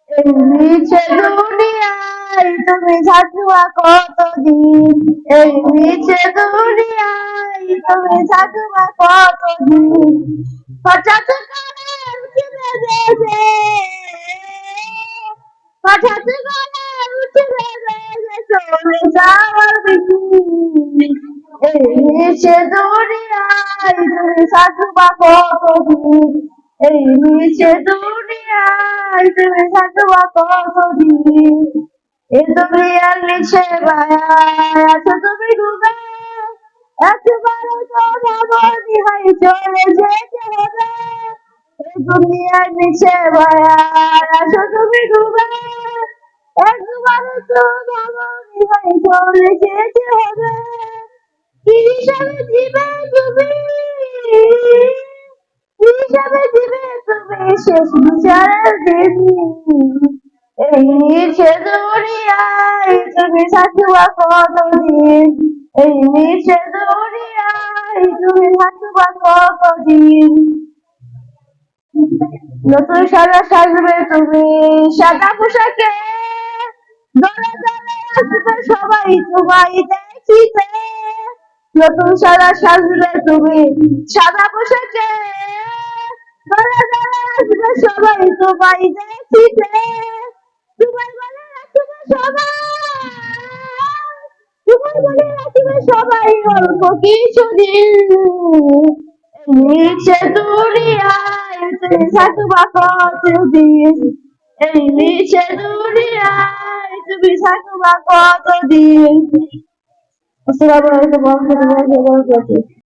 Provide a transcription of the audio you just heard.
এই মিছে দুনিয়ায় তুমি থাকবা কতদিন, এই মিছে দুনিয়ায় তুমি থাকবা কতদিন, হঠাৎ করে উঠে বেঁধেছে, হঠাৎ করে উঠে বেঁধেছে চলে যাওয়ার বিধি, এই মিছে দুনিয়ায় তুমি থাকবা কতদিন, এই মিছে দুনিয়ায় তুমি থাকবা কতদিন, এই দুনিয়ার নিচে মায়ায় আছো তুমি ডুবে, একবারও তো ভাবনি হয় চলে যেতে হবে, এই দুনিয়ার নিচে মায়ায় আছো তুমি ডুবে, একবারও তো ভাবনি হয় চলে যেতে হবে, কি হিসাবে দিবে তুমি, কি হিসাবে দিবে তুমি শেষ বিচারের দিন, এই মিছে দুনিয়ায় তুমি থাকবা কতদিন, এই মিছে দুনিয়ায় তুমি থাকবা কতদিন, নতুন সাজা সাজবে তুমি সাদা পোশাকে, দলে দলে আসবে সবাই তোমায় দেখিতে, নতুন সাজা সাজবে তুমি সাদা পোশাকে, দলে দলে আসবে সবাই তোমায় দেখিতে, তোমার মনে রাখবে সবাই, তোমার মনে রাখবে সবাই অল্প কিছুদিন, মিছে দুনিয়ায় তুমি থাকবা কতদিন, এই মিছে দুনিয়ায় তুমি থাকবা কতদিন। আসসালামু আলাইকুম ওয়া রাহমাতুল্লাহি ওয়া বারাকাতুহু।